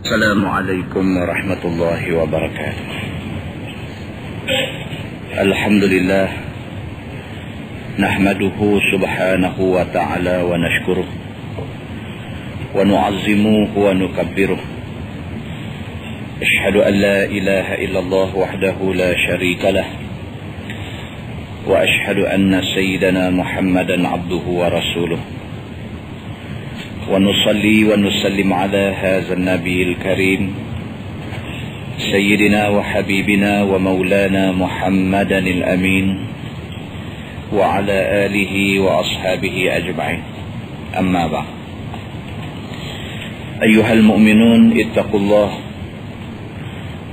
Assalamualaikum warahmatullahi wabarakatuh. Alhamdulillah, nahmaduhu subhanahu wa ta'ala wa nashkuruh wa nu'azzimuhu wa nukabbiruh. Ashhadu an la ilaha illallah wahdahu la sharika lah wa ashhadu anna sayyidana Muhammadan abduhu wa rasuluh. ونصلي ونسلم على هذا النبي الكريم سيدنا وحبيبنا ومولانا محمدا الأمين وعلى آله وأصحابه أجمعين. أما بعد، أيها المؤمنون اتقوا الله،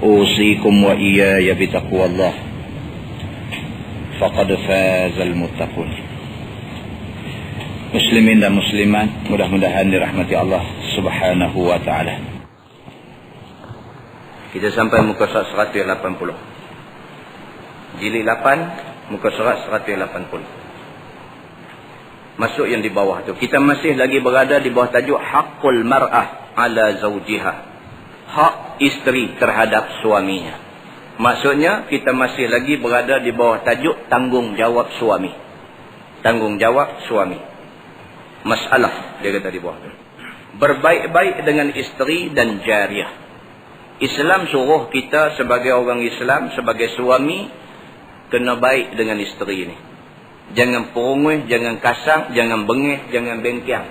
أوصيكم وإياي بتقوى الله، فقد فاز المتقون. Muslimin dan muslimat, mudah-mudahan dirahmati Allah subhanahu wa ta'ala. Kita sampai muka surat 180. Jilid 8, muka surat 180. Masuk yang di bawah tu. Kita masih lagi berada di bawah tajuk Haqqul mar'ah ala zawjiha. Hak isteri terhadap suaminya. Maksudnya kita masih lagi berada di bawah tajuk tanggungjawab suami. Tanggungjawab suami. Masalah dia kata di bawah tu, berbaik-baik dengan isteri dan jariah. Islam suruh kita sebagai orang Islam, sebagai suami, kena baik dengan isteri ni. Jangan perungui, jangan kasar, jangan bengih, jangan bengkiang.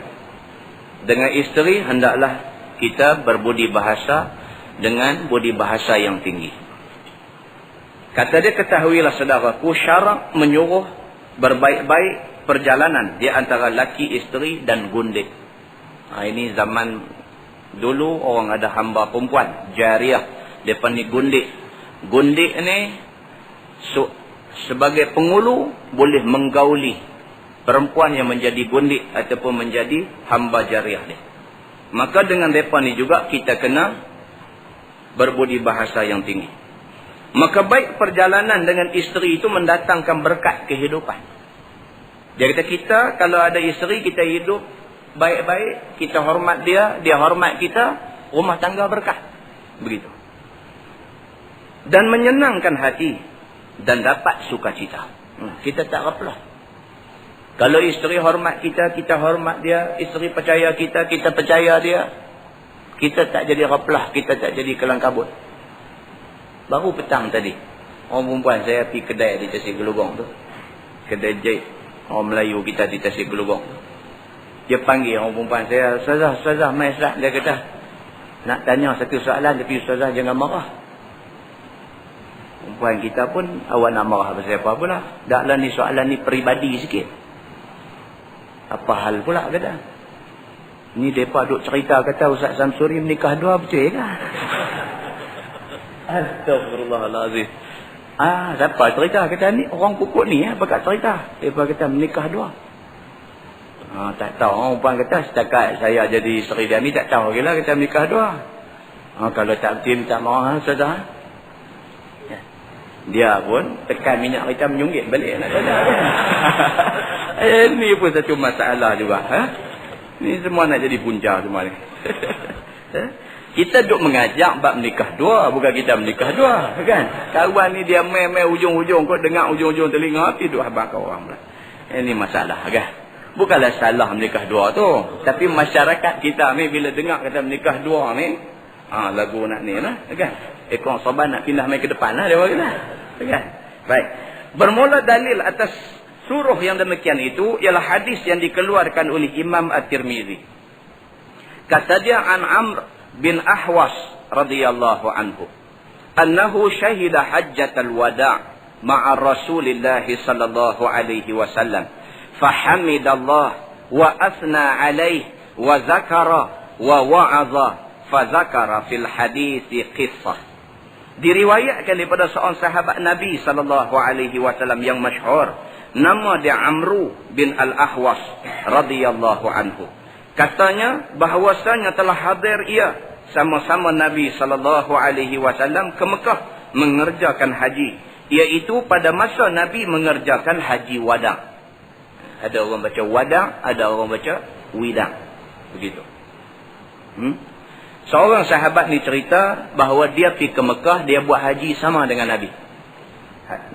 Dengan isteri hendaklah kita berbudi bahasa dengan budi bahasa yang tinggi. Kata dia, ketahuilah saudaraku, syarak menyuruh berbaik-baik perjalanan di antara laki isteri dan gundik. Ini zaman dulu orang ada hamba perempuan, jariah, depan ni gundik. Gundik ni sebagai pengulu boleh menggauli perempuan yang menjadi gundik ataupun menjadi hamba jariah ni. Maka dengan depan ni juga kita kena berbudi bahasa yang tinggi. Maka baik perjalanan dengan isteri itu mendatangkan berkat kehidupan. Dia kata, kita kalau ada isteri, kita hidup baik-baik, kita hormat dia, dia hormat kita, rumah tangga berkah. Begitu. Dan menyenangkan hati dan dapat sukacita. Kita tak raplah. Kalau isteri hormat kita, kita hormat dia. Isteri percaya kita, kita percaya dia. Kita tak jadi raplah, kita tak jadi kelang kabut. Baru petang tadi, orang perempuan saya pergi kedai di Tasik Gelugong tu. Kedai jahit. Orang Melayu kita di Tasik Gelugong. Dia panggil orang perempuan saya, Ustazah, mai Ustaz. Dia kata, nak tanya satu soalan, tapi Ustazah jangan marah. Perempuan kita pun, awak nak marah pasal apa pula? Daklah ni soalan ni peribadi sikit. Apa hal pula kata? Ni mereka duk cerita kata Ustaz Samsuri menikah dua, betul ke? Astagfirullahalazim. Siapa cerita? Kata ni orang pupuk ni bakat cerita. Dia kata menikah dua. Tak tahu. Orang perempuan kata setakat saya jadi isteri dia ni tak tahu lagi lah kata menikah dua. Kalau tak betul minta marah saudara. Dia pun tekan minyak kita menyunggit balik nak saudara. Ini pun satu masalah juga. Ni semua nak jadi punca semua ni. Kita duk mengajak bab menikah dua, bukan kita menikah dua, kan? Kawan ni dia main ujung-ujung, kau dengar ujung-ujung telinga, tidur habaq orang pula. Ini masalah, kan? Bukanlah salah menikah dua tu, tapi masyarakat kita ni bila dengar kata menikah dua ni, lagu nak ni lah, kan? Ekor saban nak pindah main ke depan lah dia kata, kan? Baik. Bermula dalil atas suruh yang demikian itu ialah hadis yang dikeluarkan oleh Imam At-Tirmizi. Kata dia, an Amr bin Ahwas radhiyallahu anhu annahu syahida hajjatal wada' ma'a Rasulillah sallallahu alaihi wasallam fahamidallah wa asna alaihi wa zakara wa wa'adha fa zakara fil hadithi qissah. Diriwayatkan daripada seorang sahabat Nabi sallallahu alaihi wasallam yang masyhur, nama dia Amru bin Al-Ahwas radhiyallahu anhu. Katanya bahawasanya telah hadir ia sama-sama Nabi sallallahu alaihi wasallam ke Mekah mengerjakan haji, iaitu pada masa Nabi mengerjakan haji wada'. Ada orang baca wada', ada orang baca wida'. Begitu. Seorang sahabat ni cerita bahawa dia pergi ke Mekah, dia buat haji sama dengan Nabi.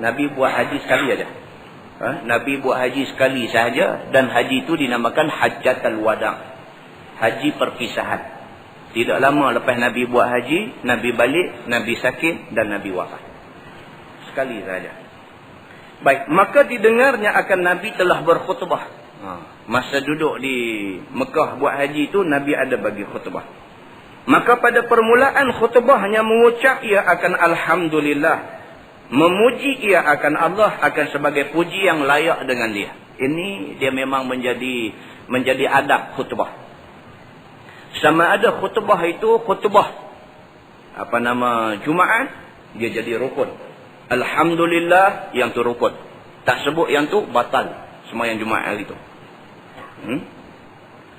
Nabi buat haji sekali aja. Nabi buat haji sekali sahaja, dan haji itu dinamakan Hajjatul Wada'. Haji perpisahan. Tidak lama lepas Nabi buat haji, Nabi balik, Nabi sakit dan Nabi wafat. Sekali sahaja. Baik, maka didengarnya akan Nabi telah berkhutbah. Masa duduk di Mekah buat haji itu, Nabi ada bagi khutbah. Maka pada permulaan khutbahnya mengucap ia akan Alhamdulillah. Memuji ia akan Allah, akan sebagai puji yang layak dengan dia. Ini dia memang menjadi adab khutbah. Sama ada khutbah itu khutbah Jumaat, dia jadi rukun. Alhamdulillah, yang tu rukun. Tak sebut yang tu, batal sembahyang Jumaat hari itu.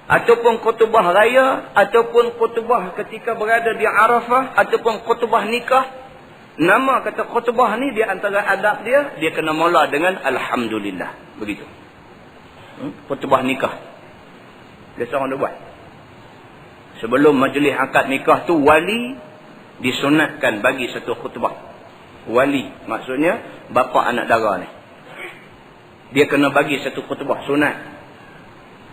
Ataupun khutbah raya, ataupun khutbah ketika berada di Arafah, ataupun khutbah nikah. Nama kata khutbah ni, di antara adab dia kena mula dengan Alhamdulillah. Begitu. Khutbah nikah. Biasa orang dia buat. Sebelum majlis akad nikah tu, wali disunatkan bagi satu khutbah. Wali, maksudnya bapa anak dara ni. Dia kena bagi satu khutbah sunat.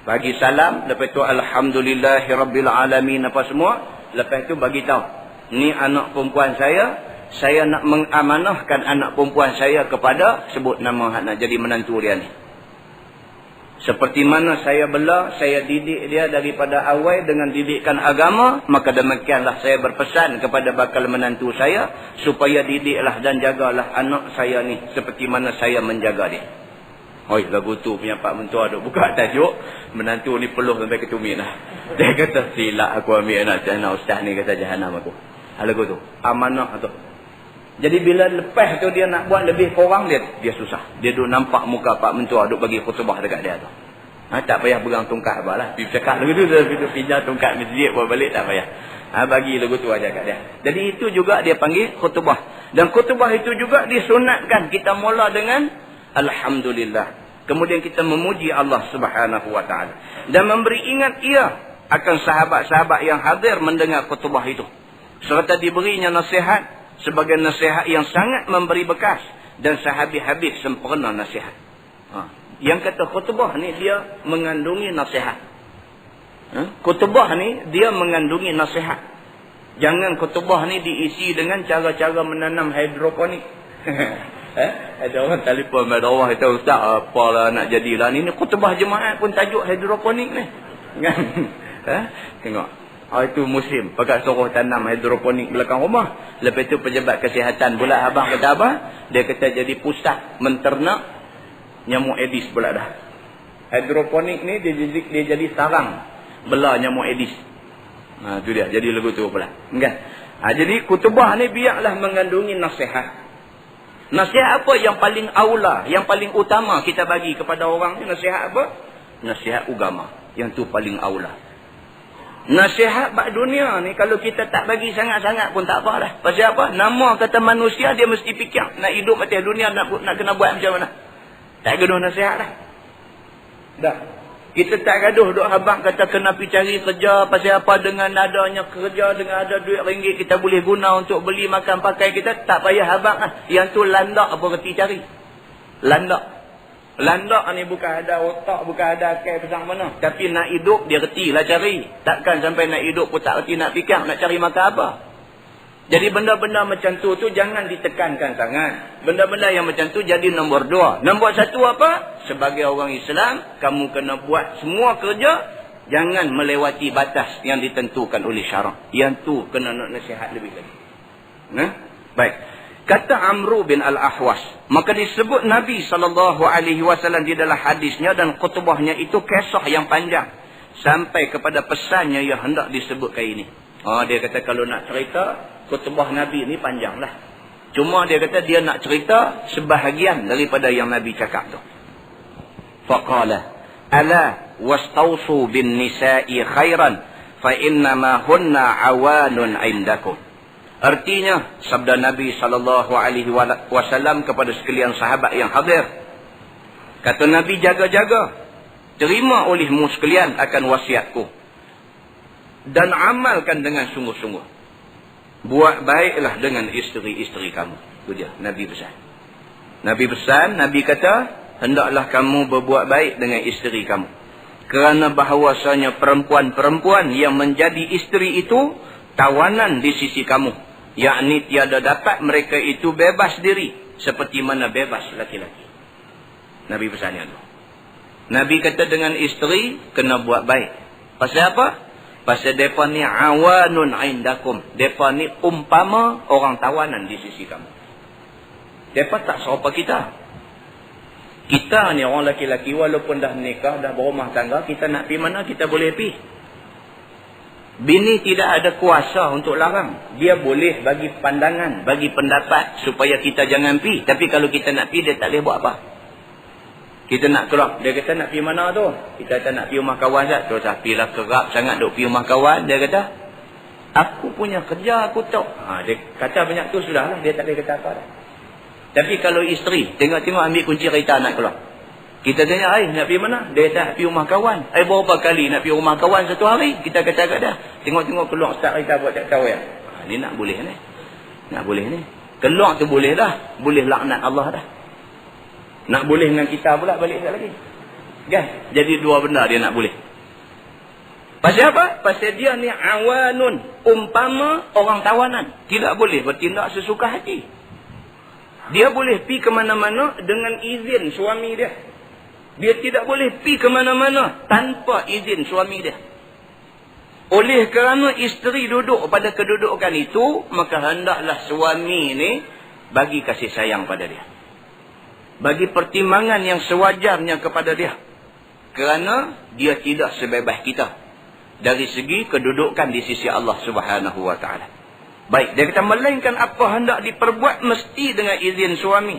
Bagi salam, lepas tu Alhamdulillahirabbil alamin apa semua, lepas tu bagi tahu, ni anak perempuan saya nak mengamanahkan anak perempuan saya kepada, sebut nama hak nak jadi menantu dia ni. Seperti mana saya bela, saya didik dia daripada awal dengan didikan agama, maka demikianlah saya berpesan kepada bakal menantu saya, supaya didiklah dan jagalah anak saya ni seperti mana saya menjaga dia. Hoi, lagu tu punya Pak Mentua duk buka tajuk, menantu ni peluh sampai ke tumit lah. Dia kata, silap aku ambil anak ustaz ni, kata jahanam aku. Lagu tu, amanah tu. Jadi bila lepas tu dia nak buat lebih kurang, dia susah. Dia duk nampak muka Pak Mentua duk bagi khutbah dekat dia tu. Tak payah pegang tongkat apa lah. Pergi cakap lagu tu, dia pinjam tongkat masjid buat balik, tak payah. Bagi lagu tu aja kat dia. Jadi itu juga dia panggil khutbah. Dan khutbah itu juga disunatkan kita mula dengan Alhamdulillah. Kemudian kita memuji Allah Subhanahu wa ta'ala. Dan memberi ingat ia akan sahabat-sahabat yang hadir mendengar khutbah itu. Serta diberinya nasihat sebagai nasihat yang sangat memberi bekas. Dan sehabis-habis sempurna nasihat. Yang kata khutbah ni dia mengandungi nasihat. Khutbah ni dia mengandungi nasihat. Jangan khutbah ni diisi dengan cara-cara menanam hidroponik. Ada orang telefon madrasah kata, ustaz apalah nak jadilah ni khutbah jemaah pun tajuk hidroponik ni. Kan? Tengok. Itu musim pakai suruh tanam hidroponik belakang rumah. Lepas tu pejabat kesihatan pula abang kata apa? Dia kata jadi pusat menternak nyamuk Aedes pula dah. Hidroponik ni dia jadi sarang bela nyamuk Aedes. Tu dia jadi lagu tu pula. Kan? Jadi khutbah ni biarlah mengandungi nasihat. Nasihat apa yang paling aula, yang paling utama kita bagi kepada orang ni? Nasihat apa? Nasihat agama. Yang tu paling aula. Nasihat bak dunia ni kalau kita tak bagi sangat-sangat pun tak apalah. Pasal apa? Nama kata manusia dia mesti fikir nak hidup atas dunia nak kena buat macam mana. Tak gaduh nasihat dah. Dah. Kita tak gaduh duk habang kata kena pergi cari kerja. Pasal apa? Dengan adanya kerja, dengan ada duit ringgit kita boleh guna untuk beli makan pakai kita. Tak payah habang lah. Yang tu landak apa reti cari. Landak. Landak ni bukan ada otak, bukan ada akal besar mana. Tapi nak hidup dia reti lah cari. Takkan sampai nak hidup pun tak reti nak fikir nak cari makan apa. Jadi benda-benda macam tu jangan ditekankan sangat. Benda-benda yang macam tu jadi nombor 2. Nombor 1 apa? Sebagai orang Islam, kamu kena buat semua kerja. Jangan melewati batas yang ditentukan oleh syarak. Yang tu kena nak nasihat lebih lagi. Baik. Kata Amru bin Al-Ahwas. Maka disebut Nabi SAW di dalam hadisnya dan khutbahnya itu kisah yang panjang. Sampai kepada pesannya yang hendak disebutkan ini. Dia kata kalau nak cerita, khutbah Nabi ni panjang lah. Cuma dia kata dia nak cerita sebahagian daripada yang Nabi cakap tu. Faqala ala wastausu bin nisa'i khairan fa innama hunna awanun indakum. Artinya sabda Nabi SAW kepada sekalian sahabat yang hadir. Kata Nabi, jaga-jaga. Terima olehmu sekalian akan wasiatku. dan amalkan dengan sungguh-sungguh. Buat baiklah dengan isteri-isteri kamu. Itu dia Nabi pesan. Nabi kata, hendaklah kamu berbuat baik dengan isteri kamu. Kerana bahawasanya perempuan-perempuan yang menjadi isteri itu tawanan di sisi kamu. Yakni tiada dapat mereka itu bebas diri seperti mana bebas laki-laki. Nabi pesannya tu. Nabi kata dengan isteri kena buat baik. Pasal apa? Pasal mereka ni awanun indakum. Mereka ni umpama orang tawanan di sisi kamu. Mereka tak serupa kita. Kita ni orang laki-laki walaupun dah menikah, dah berumah tangga, kita nak pergi mana kita boleh pergi. Bini tidak ada kuasa untuk larang. Dia boleh bagi pandangan, bagi pendapat supaya kita jangan pergi. Tapi kalau kita nak pergi, dia tak boleh buat apa. Kita nak keluar. Dia kata nak pergi mana tu? Kita kata nak pergi rumah kawan tak? Terus pergilah kerap sangat duk pergi rumah kawan. Dia kata, aku punya kerja, aku tahu. Dia kata banyak tu sudahlah. Dia tak boleh kata apa dah. Tapi kalau isteri, tengok-tengok ambil kunci kereta nak keluar. Kita tanya, nak pergi mana? Dia kata nak pergi rumah kawan. Berapa kali nak pergi rumah kawan satu hari? Kita kata kat dia. Tengok-tengok keluar start kereta buat tak tahu ya. Ni nak boleh ni. Nak boleh ni. Keluar tu boleh dah. Boleh laknat Allah dah. Nak boleh dengan kita pula balik sekali lagi. Kan? Jadi dua benda dia nak boleh. Pasal apa? Pasal dia ni awanun. Umpama orang tawanan. Tidak boleh bertindak sesuka hati. Dia boleh pergi ke mana-mana dengan izin suami dia. Dia tidak boleh pergi ke mana-mana tanpa izin suami dia. Oleh kerana isteri duduk pada kedudukan itu, maka hendaklah suami ni bagi kasih sayang pada dia. Bagi pertimbangan yang sewajarnya kepada dia. Kerana dia tidak sebebas kita. Dari segi kedudukan di sisi Allah Subhanahu Wa Taala. Baik, dia kata melainkan apa hendak diperbuat mesti dengan izin suami.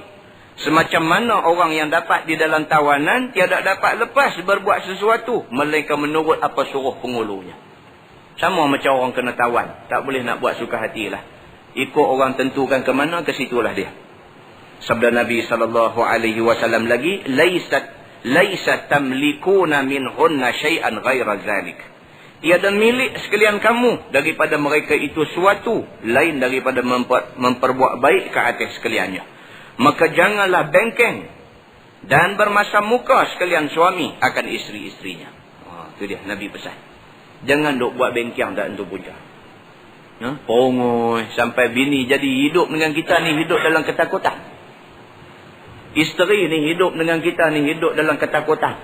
Semacam mana orang yang dapat di dalam tawanan tiada dapat lepas berbuat sesuatu melainkan menurut apa suruh pengulunya. Sama macam orang kena tawan, tak boleh nak buat suka hatilah. Ikut orang tentukan ke mana, ke situlah dia. Sabda Nabi SAW lagi, laisat tamlikuna minhunna syai'an ghaira zalik. Tiada milik sekalian kamu daripada mereka itu suatu lain daripada memperbuat baik ke atas sekaliannya. Maka janganlah bengkeng dan bermasam muka sekalian suami akan isteri-isterinya. Itu dia Nabi pesan. Jangan duk buat bengkang tak tentu punca. Pongoi sampai bini jadi hidup dengan kita ni hidup dalam ketakutan. Isteri ni hidup dengan kita ni hidup dalam ketakutan.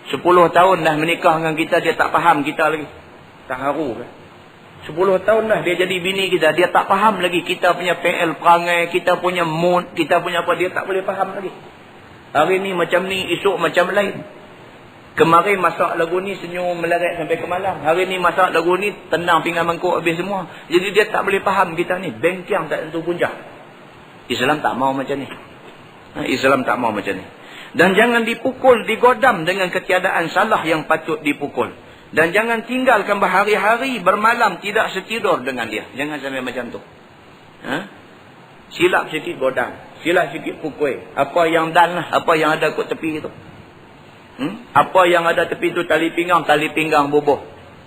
10 tahun dah menikah dengan kita, dia tak faham kita lagi. Tak haru kan? 10 tahun dah dia jadi bini kita, dia tak faham lagi kita punya PL perangai, kita punya mood, kita punya apa, dia tak boleh faham lagi. Hari ni macam ni, esok macam lain. Kemarin masak lagu ni senyum melarat sampai ke malam. Hari ni masak lagu ni tendang pinggan mangkuk habis semua. Jadi dia tak boleh faham kita ni. Bengkang tak tentu punca. Islam tak mau macam ni. Islam tak mau macam ni. Dan jangan dipukul, digodam dengan ketiadaan salah yang patut dipukul. Dan jangan tinggalkan berhari-hari bermalam tidak setidur dengan dia. Jangan sampai macam tu. Silap sikit godam. Silap sikit pukul. Apa yang dan lah. Apa yang ada kat tepi itu. Apa yang ada tepi tu tali pinggang bubuh.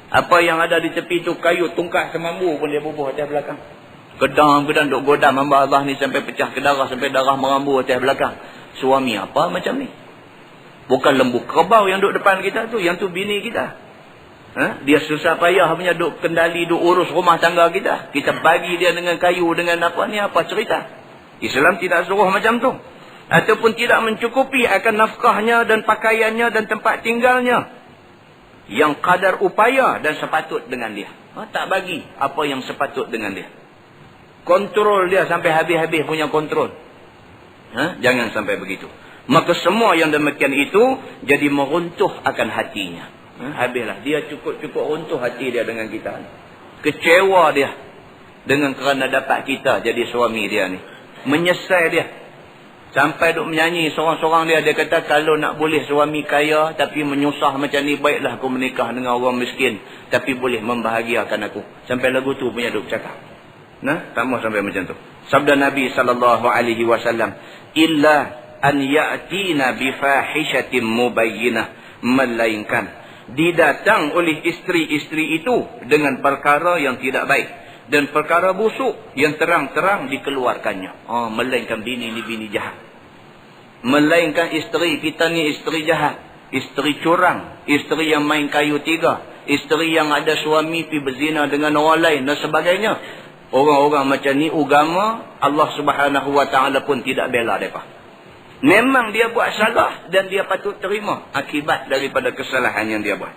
Apa yang ada di tepi tu kayu tungkat semambu pun dia bubuh atas belakang. Kedang-kedang duk godam hamba Allah ni sampai pecah ke darah, sampai darah merambu atas belakang. Suami apa macam ni? Bukan lembu kerbau yang duk depan kita tu, yang tu bini kita. Dia susah payah punya duk kendali, duk urus rumah tangga kita. Kita bagi dia dengan kayu, dengan apa ni, apa cerita. Islam tidak suruh macam tu. Ataupun tidak mencukupi akan nafkahnya dan pakaiannya dan tempat tinggalnya. Yang kadar upaya dan sepatut dengan dia. Tak bagi apa yang sepatut dengan dia. Kontrol dia sampai habis-habis punya kontrol. Jangan sampai begitu. Maka semua yang demikian itu jadi meruntuh akan hatinya. Habislah. Dia cukup-cukup runtuh hati dia dengan kita ni. Kecewa dia. Dengan kerana dapat kita jadi suami dia ni. Menyesal dia. Sampai duk menyanyi seorang-seorang dia. Dia kata kalau nak boleh suami kaya tapi menyusah macam ni, baiklah aku menikah dengan orang miskin. Tapi boleh membahagiakan aku. Sampai lagu tu punya duk cakap. Tak mau sampai macam tu. Sabda Nabi SAW. Illa an ya'tina bifahishatin mubayyinah. Melainkan didatang oleh isteri-isteri itu dengan perkara yang tidak baik dan perkara busuk yang terang-terang dikeluarkannya. Melainkan bini ni bini jahat. Melainkan isteri kita ni isteri jahat, isteri curang, isteri yang main kayu tiga, isteri yang ada suami pi berzina dengan orang lain dan sebagainya. Orang-orang macam ni agama Allah Subhanahu Wa Taala pun tidak bela mereka. Memang dia buat salah dan dia patut terima akibat daripada kesalahan yang dia buat.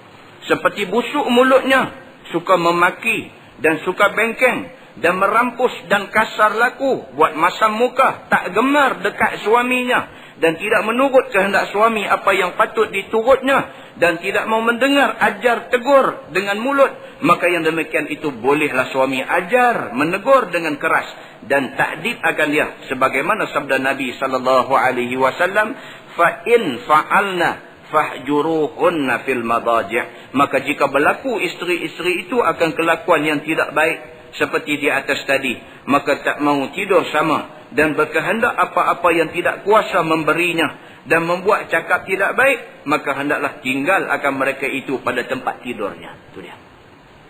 Seperti busuk mulutnya, suka memaki dan suka bengkeng dan merampus dan kasar laku, buat masam muka, tak gemar dekat suaminya dan tidak menurut kehendak suami apa yang patut diturutnya dan tidak mau mendengar ajar tegur dengan mulut, maka yang demikian itu bolehlah suami ajar menegur dengan keras dan takdib akan dia sebagaimana sabda Nabi sallallahu alaihi wasallam, fa in fa'alna fahjuruhunna fil madaji'. Maka jika berlaku isteri-isteri itu akan kelakuan yang tidak baik seperti di atas tadi, maka tak mau tidur sama dan berkehendak apa-apa yang tidak kuasa memberinya dan membuat cakap tidak baik, maka hendaklah tinggal akan mereka itu pada tempat tidurnya. Itu dia.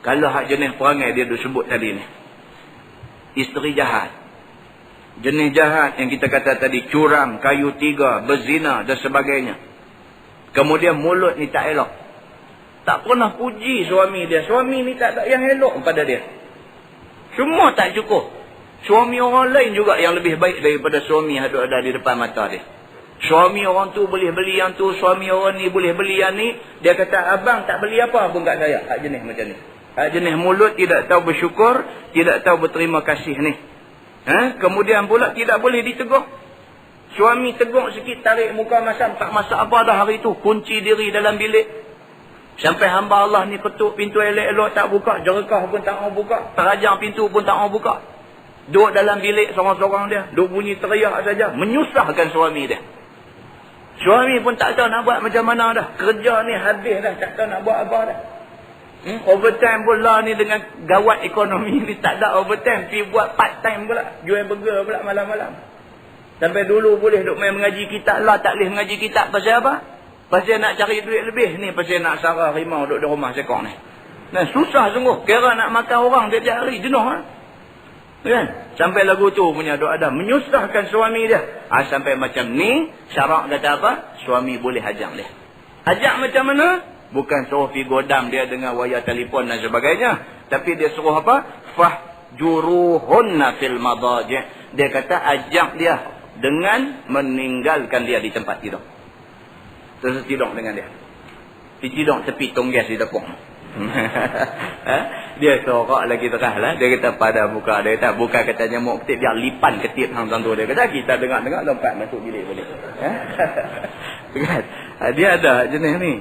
Kalau hak jenis perangai dia sebut tadi ni, isteri jahat, jenis jahat yang kita kata tadi, curang, kayu tiga, berzina dan sebagainya. Kemudian mulut ni tak elok, tak pernah puji suami dia. Suami ni tak ada yang elok pada dia, semua tak cukup. Suami orang lain juga yang lebih baik daripada suami yang ada di depan mata dia. Suami orang tu boleh beli yang tu, suami orang ni boleh beli yang ni. Dia kata, abang tak beli apa pun kat saya. Hak jenis macam ni. Hak jenis mulut tidak tahu bersyukur, tidak tahu berterima kasih ni. Kemudian pula tidak boleh ditegur. Suami tegur sikit, tarik muka masam, tak masak apa dah hari tu. Kunci diri dalam bilik. Sampai hamba Allah ni ketuk pintu elok-elok tak buka, jerekah pun tak mau buka, terajang pintu pun tak mau buka. Duduk dalam bilik seorang-seorang dia, duduk bunyi teriak saja, menyusahkan suami dia. Suami pun tak tahu nak buat macam mana dah. Kerja ni habis dah, tak tahu nak buat apa dah. Overtime pula ni dengan gawat ekonomi ni, tak ada overtime, pergi buat part time pula, jual burger pula malam-malam. Sampai dulu boleh duduk main mengaji kitab lah, tak boleh mengaji kitab pasal apa? Pasal nak cari duit lebih ni, pasal nak sarah rimau duduk di rumah sekok ni. Nah, susah sungguh, kira nak makan orang tiap-tiap hari, jenuh lah. Kan? Sampai lagu tu punya doa dah menyusahkan suami dia. Sampai macam ni, syarak kata apa? Suami boleh ajak dia. Ajak macam mana? Bukan suruh pergi godam dia dengan wayar telefon dan sebagainya, tapi dia suruh apa? Fahjuruhunna fil madaji'. Dia kata ajak dia dengan meninggalkan dia di tempat tidur. Terus tidur dengan dia. Pergi tidur tepi tonggas di tepung. Dia sorak lagi terah lah. Dia kata pada buka. Dia kata buka kata nyamuk ketip, biar lipan ketip hang tentu. Dia kata kita dengar-dengar lompat masuk bilik boleh. Dia ada jenis ni.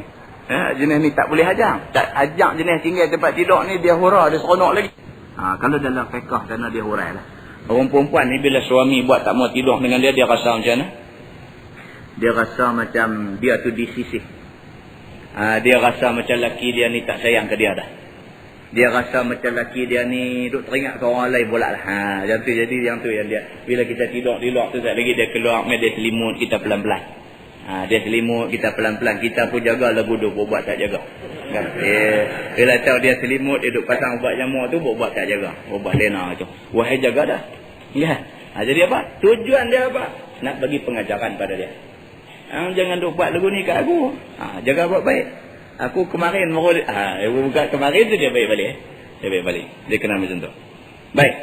Jenis ni tak boleh ajak. Tak ajak jenis tinggal tempat tidur ni, dia hura, dia seronok lagi. Kalau dalam fiqh sana dia hurai lah. Orang perempuan ni bila suami buat tak mau tidur dengan dia, dia rasa macam mana? Dia rasa macam dia tu disisih. Dia rasa macam laki dia ni tak sayang ke dia dah. Dia rasa macam laki dia ni duk teringat ke orang lain pula lah. Yang tu, jadi yang tu yang dia, bila kita tidur di luar tu tak lagi dia keluar, dia selimut kita pelan-pelan. Dia selimut kita pelan-pelan. Kita pun jaga lagu tu, buat tak jaga. Kan? Bila tahu dia selimut, dia duk pasang ubat nyamuk tu, buat tak jaga. Ubat lena tu. Wahai jaga dah. Ya. Jadi apa? Tujuan dia apa? Nak bagi pengajaran pada dia. Jangan duk buat lagu ni kat aku. Jaga buat baik. Aku kemarin bukan kemarin tu dia baik balik. Dia baik balik. Dia kena macam tu. Baik.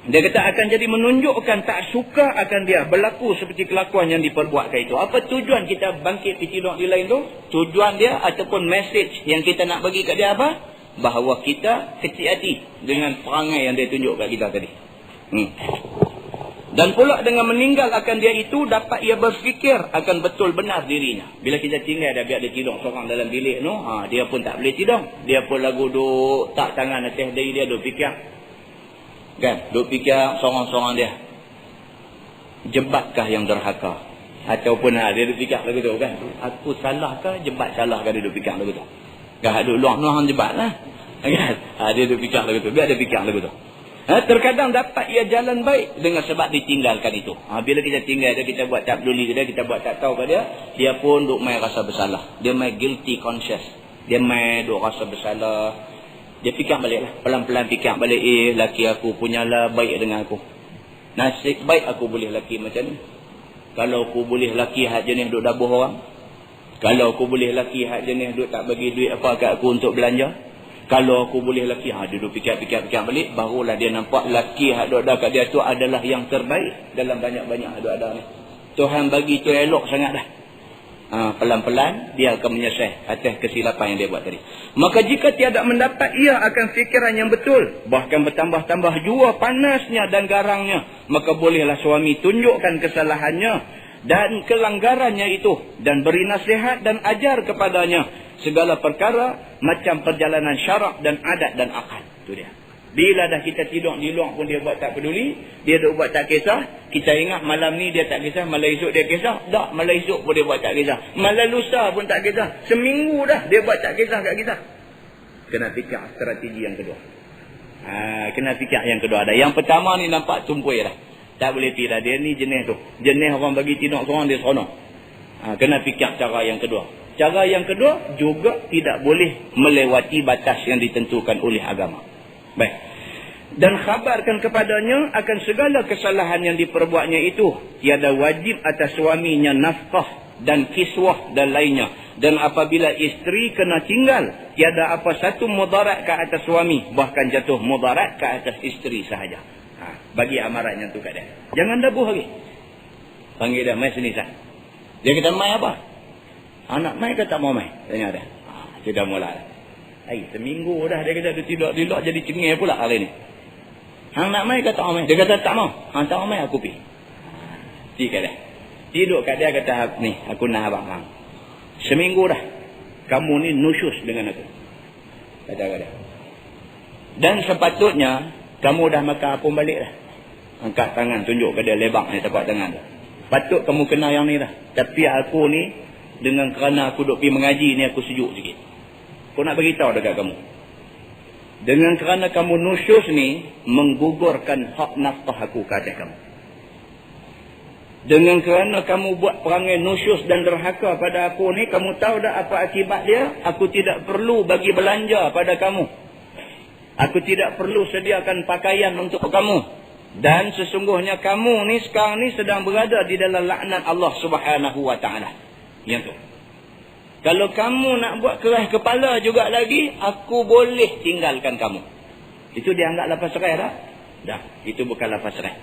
Dia kata akan jadi menunjukkan tak suka akan dia berlaku seperti kelakuan yang diperbuatkan itu. Apa tujuan kita bangkit pergi tidur di lain tu? Tujuan dia ataupun message yang kita nak bagi kat dia apa? Bahawa kita kecil hati dengan perangai yang dia tunjuk kat kita tadi. Dan pula dengan meninggal akan dia itu, dapat ia berfikir akan betul benar dirinya. Bila kita tinggal dia, biar dia tidur seorang dalam bilik tu, dia pun tak boleh tidur. Dia pun lagu duk tak tangan atas diri dia, duk fikir. Kan? Duk fikir seorang-seorang dia. Jebatkah yang derhaka? Ataupun dia duk fikir lagu tu kan? Aku salahkah? Jebat salahkah dia duk fikir lagu tu? Kan? Duk luar-luar jebat lah. Kan? Dia duk fikir lagu tu. Biar dia fikir lagu tu. Terkadang dapat ia jalan baik dengan sebab ditinggalkan itu. Bila kita tinggal dia, kita buat tak peduli dia, kita buat tak tahu kat dia pun duk main rasa bersalah. Dia main guilty conscious. Dia main duk rasa bersalah. Dia fikir balik lah. Pelan-pelan fikir balik, laki aku punyalah baik dengan aku. Nasib baik aku boleh laki macam ni. Kalau aku boleh laki hak jenis duk dabuh orang. Kalau aku boleh laki hak jenis duk tak bagi duit apa kat aku untuk belanja. Kalau aku boleh laki, dia duduk fikir balik, barulah dia nampak laki hak ada kat dia tu adalah yang terbaik dalam banyak-banyak ada ni. Tuhan bagi tu elok sangat dah. Pelan-pelan dia akan menyesal atas kesilapan yang dia buat tadi. Maka jika tiada mendapat ia akan fikiran yang betul, bahkan bertambah-tambah jua panasnya dan garangnya, maka bolehlah suami tunjukkan kesalahannya dan kelanggarannya itu dan beri nasihat dan ajar kepadanya segala perkara macam perjalanan syarak dan adat dan akal. Itu dia. Bila dah kita tidur di luar pun dia buat tak peduli, dia duk buat tak kisah, kita ingat malam ni dia tak kisah, malam esok dia kisah, tak, malam esok pun dia buat tak kisah, malam lusa pun tak kisah, seminggu dah dia buat tak kisah kat kita. Kena fikir strategi yang kedua. Kena fikir yang kedua ada. Yang pertama ni nampak tumpui dah. Tak boleh pilih dia ni jenis tu. Jenis orang bagi tidur seorang dia seronok. Kena fikir cara yang kedua. Cara yang kedua juga tidak boleh melewati batas yang ditentukan oleh agama. Baik. Dan khabarkan kepadanya akan segala kesalahan yang diperbuatnya itu. Tiada wajib atas suaminya nafkah dan kiswah dan lainnya. Dan apabila isteri kena tinggal, tiada apa satu mudarat ke atas suami, bahkan jatuh mudarat ke atas isteri sahaja. Bagi amarannya tu kat dia. Jangan dabuh lagi. Panggil dia, mai sini sah. Dia kata, mai apa? Anak mai ke tak mau mai? Tanya dia. Sudah mula. Seminggu dah dia kata dia tidak jadi cengih pula hari ni. Hang nak mai ke tak mau mai? Dia kata tak mau. Hang tak mau mai aku pergi. Tiga dia. Tidur kat dia kata, ni aku nak abang hang. Seminggu dah. Kamu ni nusyus dengan aku. Kata dia. Dan sepatutnya kamu dah makan apun balik dah. Angkat tangan tunjuk ke dia lebak ni tapak tangan tu. Patut kamu kenal yang ni dah. Tapi aku ni dengan kerana aku duk pergi mengaji ni aku sejuk sikit. Aku nak beritahu dekat kamu. Dengan kerana kamu nusyus ni menggugurkan hak nafkah aku ke atas kamu. Dengan kerana kamu buat perangai nusyus dan derhaka pada aku ni, kamu tahu dah apa akibat dia? Aku tidak perlu bagi belanja pada kamu. Aku tidak perlu sediakan pakaian untuk kamu. Dan sesungguhnya kamu ni sekarang ni sedang berada di dalam laknat Allah Subhanahu wa ta'ala. Yang tu. Kalau kamu nak buat keras kepala juga lagi, aku boleh tinggalkan kamu. Itu dianggap lapas serai dah? Dah. Itu bukan lapas serai.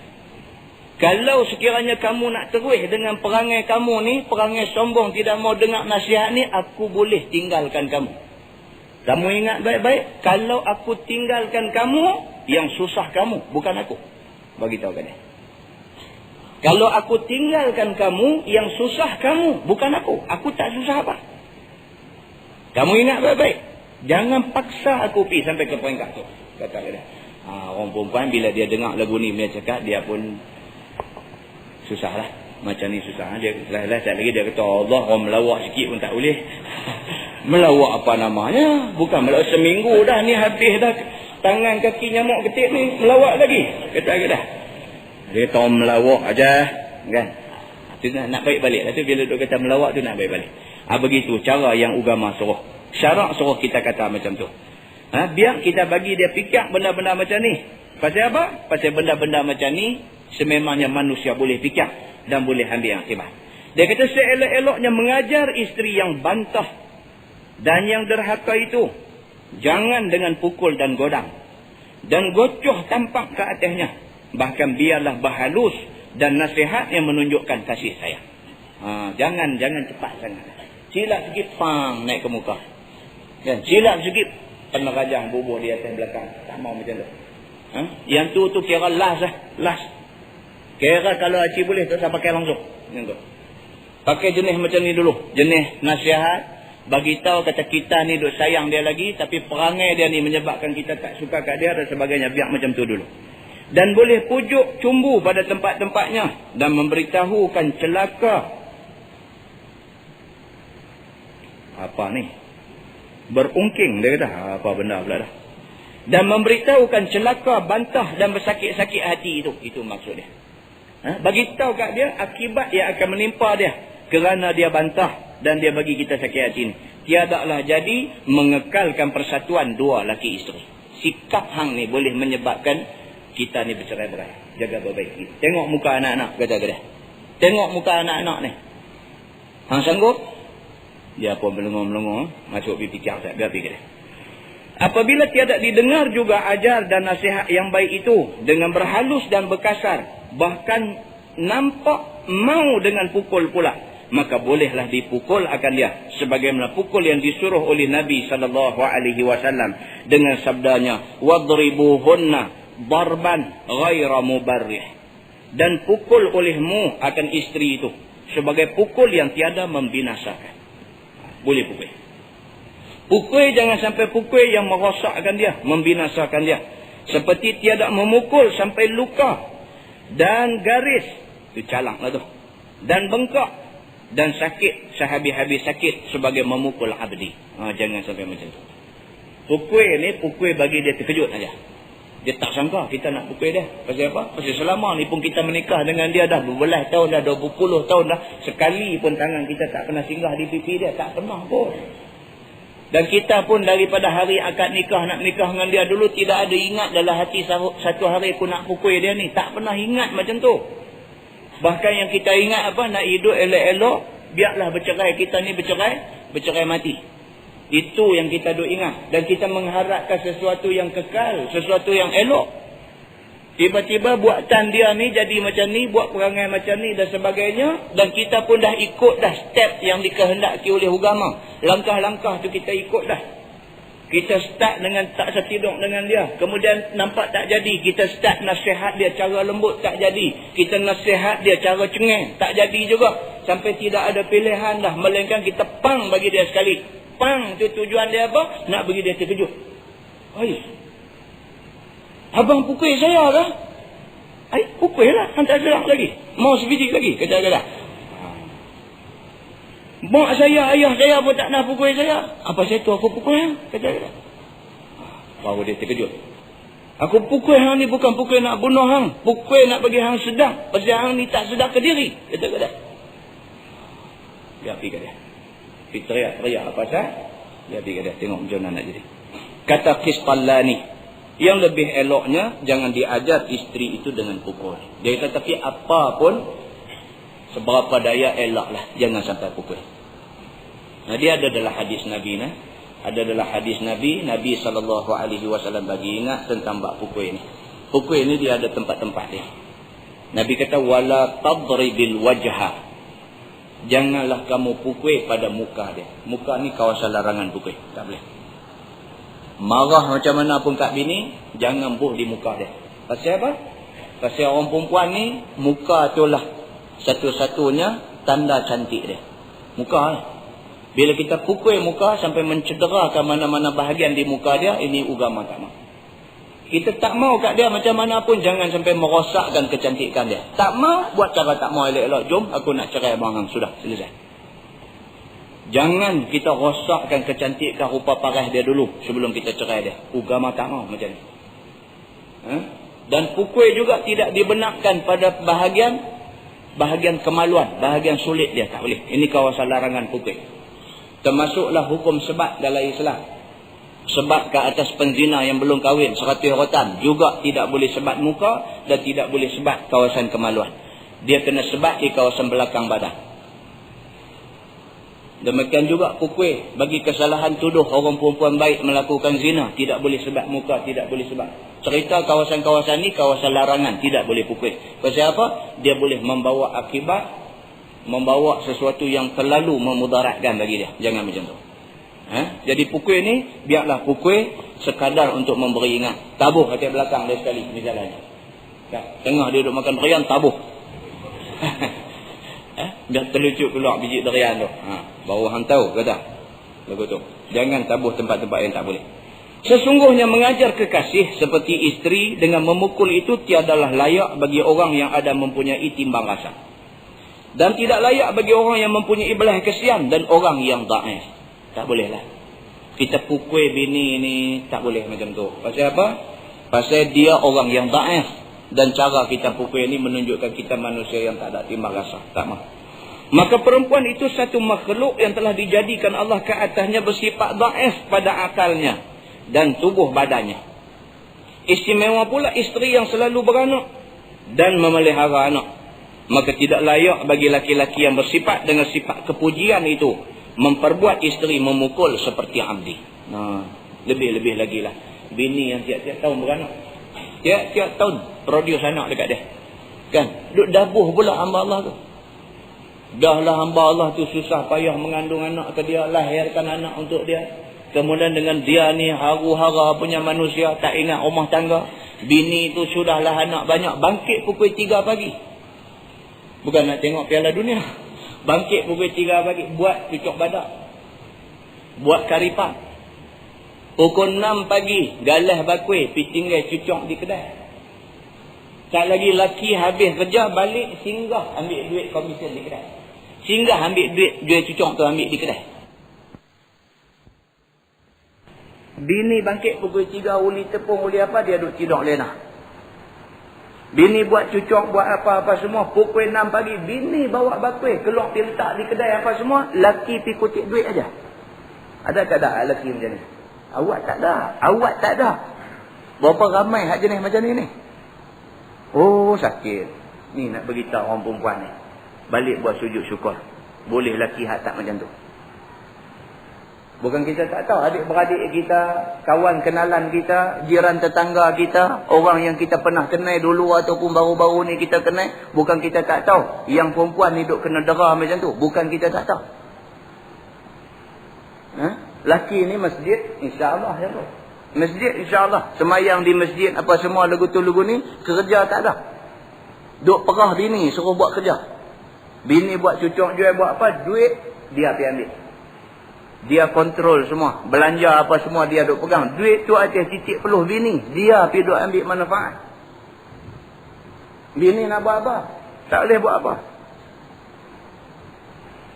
Kalau sekiranya kamu nak terus dengan perangai kamu ni, perangai sombong, tidak mau dengar nasihat ni, aku boleh tinggalkan kamu. Kamu ingat baik-baik, kalau aku tinggalkan kamu, yang susah kamu, bukan aku. Bagitahu kan dia. Kalau aku tinggalkan kamu, yang susah kamu, bukan aku. Aku tak susah apa. Kamu ingat baik-baik. Jangan paksa aku pergi sampai ke peringkat tu. Kata dia. Orang perempuan bila dia dengar lagu ni, dia cakap, dia pun susah lah. Macam ni susah. Dia tak lagi dia kata, Allah, orang melawak sikit pun tak boleh. Melawak apa namanya? Bukan melawak seminggu dah ni habis dah. Tangan kaki nyamuk ketik ni melawak lagi. Kata dah. Dia tahu melawak aja, kan? Tu nak baik balik. Lah tu bila dia kata melawak tu nak baik balik. Begitu cara yang agama suruh. Syarak suruh kita kata macam tu. Biar kita bagi dia fikir benda-benda macam ni. Pasal apa? Pasal benda-benda macam ni sememangnya manusia boleh fikir dan boleh ambil akibat. Dia kata seelok-eloknya mengajar isteri yang bantah dan yang derhaka itu, jangan dengan pukul dan godang dan gocoh tampak ke atasnya. Bahkan biarlah berhalus dan nasihat yang menunjukkan kasih sayang. Jangan cepat sangat. Silap sikit, pang, naik ke muka. Dan silap sikit, kena rajang bubuh di atas belakang. Tak mau macam tu. Yang tu kira last lah. Last. Kira kalau Acik boleh, tak usah pakai langsung. Yang tu. Pakai jenis macam ni dulu. Jenis nasihat. Bagi tahu kata kita ni duk sayang dia lagi, tapi perangai dia ni menyebabkan kita tak suka kat dia dan sebagainya. Biar macam tu dulu. Dan boleh pujuk cumbu pada tempat-tempatnya dan memberitahukan celaka. Apa ni? Berungking dia kata. Apa benda pula dah. Dan memberitahukan celaka, bantah dan bersakit-sakit hati itu. Itu maksudnya. Bagi tahu kat dia akibat yang akan menimpa dia kerana dia bantah dan dia bagi kita sakit hati ni. Tiadalah jadi mengekalkan persatuan dua laki isteri. Sikap hang ni boleh menyebabkan kita ni bercerai-berai. Jaga baik-baik. Tengok muka anak-anak, kata dia. Tengok muka anak-anak ni. Hang sanggup? Dia pun melengong-melengong, masuk pipi cak tak biar fikir. Apabila tiada didengar juga ajar dan nasihat yang baik itu dengan berhalus dan berkasar, bahkan nampak mau dengan pukul pula, maka bolehlah dipukul akan dia sebagaimana pukul yang disuruh oleh Nabi SAW dengan sabdanya, wadribuhunna darban ghaira mubarrih, dan pukul olehmu akan isteri itu sebagai pukul yang tiada membinasakan. Boleh pukul. Pukul jangan sampai pukul yang merosakkan dia, membinasakan dia. Seperti tiada memukul sampai luka dan garis, itu calak lah tu, dan bengkak dan sakit sehabis-habis sakit sebagai memukul abdi. Jangan sampai macam tu. Pukul ni pukul bagi dia terkejut aja. Dia tak sangka kita nak pukul dia. Pasal apa? Pasal selama ni pun kita menikah dengan dia dah berbelas tahun dah, 20 tahun dah. Sekali pun tangan kita tak pernah singgah di pipi dia. Tak pernah pun. Dan kita pun daripada hari akad nikah, nak nikah dengan dia dulu, tidak ada ingat dalam hati satu hari aku nak pukul dia ni. Tak pernah ingat macam tu. Bahkan yang kita ingat apa? Nak hidup elok-elok, biarlah bercerai. Kita ni bercerai mati. Itu yang kita duk ingat. Dan kita mengharapkan sesuatu yang kekal, sesuatu yang elok. Tiba-tiba buatan dia ni jadi macam ni, buat perangai macam ni dan sebagainya. Dan kita pun dah ikut dah step yang dikehendaki oleh agama. Langkah-langkah tu kita ikut dah. Kita start dengan tak setiduk dengan dia. Kemudian nampak tak jadi. Kita start nasihat dia cara lembut, tak jadi. Kita nasihat dia cara cengeng, tak jadi juga. Sampai tidak ada pilihan dah. Melainkan kita pang bagi dia sekali. Pang tu tujuan dia apa? Nak bagi dia terkejut. Abang pukul saya lah. Pukul lah. Hantar gerak lagi. Mau sebiji lagi. Kata-kata. Mak saya, ayah saya pun tak nak pukul saya. Apa saya tu aku pukul hang? Kata-kata. Baru dia terkejut. Aku pukul hang ni bukan pukul nak bunuh hang. Pukul nak bagi hang sedar. Pasal hang ni tak sedar ke diri. Kata-kata. Dia pergi kata. Dia teriak-teriak apa sah? Dia pergi kata. Tengok macam mana nak jadi. Kata Qisqallani. Yang lebih eloknya, jangan diajar isteri itu dengan pukul. Dia kata, tapi apa pun, seberapa daya eloklah. Jangan sampai pukul. Nah, dia ada dalam hadis Nabi. Ada dalam hadis Nabi. Nabi SAW bagi ingat tentang bab pukul ini. Pukul ini dia ada tempat-tempat dia. Nabi kata, wala tadribil wajha. Janganlah kamu pukul pada muka dia. Muka ni kawasan larangan pukul. Tak boleh. Marah macam mana pun kat bini, jangan buh di muka dia. Pasal apa? Pasal orang perempuan ni, muka tu lah satu-satunya tanda cantik dia. Muka lah. Bila kita pukul muka sampai mencederakan mana-mana bahagian di muka dia, ini agama tak mau. Kita tak mau kat dia macam mana pun, jangan sampai merosakkan kecantikan dia. Tak mau, buat cara tak mau elok-elok. Jom, aku nak cerai abang hang. Sudah, selesai. Jangan kita rosakkan kecantikan rupa parah dia dulu sebelum kita cerai dia. Agama tak mau macam ni. Dan pukul juga tidak dibenarkan pada bahagian kemaluan, bahagian sulit dia. Tak boleh. Ini kawasan larangan pukul. Termasuklah hukum sebat dalam Islam. Sebat ke atas penzina yang belum kahwin 100 rotan juga tidak boleh sebat muka dan tidak boleh sebat kawasan kemaluan. Dia kena sebat di kawasan belakang badan. Demikian juga pukul bagi kesalahan tuduh orang perempuan baik melakukan zina. Tidak boleh sebat muka, tidak boleh sebat. Cerita kawasan-kawasan ni kawasan larangan, tidak boleh pukul. Pasal apa? Dia boleh membawa akibat, membawa sesuatu yang terlalu memudaratkan bagi dia. Jangan macam tu. Jadi pukul ni, biarlah pukul sekadar untuk memberi ingat. Tabuh hati belakang dia sekali misalnya. Tengah dia duduk makan durian, tabuh. Biar terlucut keluar biji durian tu. Baru hang tahu kata. Lagu tu. Jangan tabuh tempat-tempat yang tak boleh. Sesungguhnya mengajar kekasih seperti isteri dengan memukul itu tiadalah layak bagi orang yang ada mempunyai timbang rasa. Dan tidak layak bagi orang yang mempunyai belas kesian dan orang yang dhaif. Tak bolehlah. kita pukul bini ni tak boleh macam tu. Pasal apa? Pasal dia orang yang daif. Dan cara kita pukul ni menunjukkan kita manusia yang tak ada timbang rasa. Tak mahu. Maka perempuan itu satu makhluk yang telah dijadikan Allah ke atasnya bersifat daif pada akalnya dan tubuh badannya. Istimewa pula isteri yang selalu beranak dan memelihara anak. Maka tidak layak bagi laki-laki yang bersifat dengan sifat kepujian itu memperbuat isteri memukul seperti Abdi. Lebih-lebih lagi lah. Bini yang tiap-tiap tahun beranak. Tiap-tiap tahun produce anak dekat dia. Kan? Duk dabuh pula hamba Allah tu. Dah lah hamba Allah tu susah payah mengandung anak ke dia. Lahirkan anak untuk dia. Kemudian dengan dia ni haru-hara punya manusia. Tak ingat rumah tangga. Bini tu sudahlah anak banyak. Bangkit pukul 3 pagi. Bukan nak tengok Piala Dunia. Bangkit pukul 3 pagi. Buat cucuk badak. Buat karipan. Pukul 6 pagi. Galah bakui. Pergi tinggal cucuk di kedai. Tak lagi laki habis kerja. Balik singgah ambil duit komisen di kedai. Singgah ambil duit. Jual cucuk tu ambil di kedai. Bini bangkit pukul 3. Uli tepung uli apa. Dia duduk tidur lena. Bini buat cucuk, buat apa-apa semua. Pukul 6 pagi, bini bawa bakui. Keluar pergi letak di kedai apa semua. Laki pergi kutip duit aja. Ada tak ada laki macam ni? Awak tak ada. Awak tak ada. Berapa ramai hak jenis macam ni? Oh, sakit. Ni nak beritahu orang perempuan ni. Balik buat sujud syukur. Boleh laki hak tak macam tu. Bukan kita tak tahu, adik-beradik kita, kawan kenalan kita, jiran tetangga kita, orang yang kita pernah kenal dulu ataupun baru-baru ni kita kenal, bukan kita tak tahu. Yang perempuan hidup kena dera macam tu, bukan kita tak tahu. Laki ni masjid, insya-Allah ya tu. Masjid insya-Allah, semayang di masjid apa semua lagu tu lagu ni, kerja tak ada. Duk perah bini suruh buat kerja. Bini buat cucuk jual buat apa, duit dia pergi ambil. Dia kontrol semua. Belanja apa semua dia duk pegang. Duit tu atas titik peluh bini. Dia pergi duk ambil manfaat. Bini nak buat apa? Tak boleh buat apa.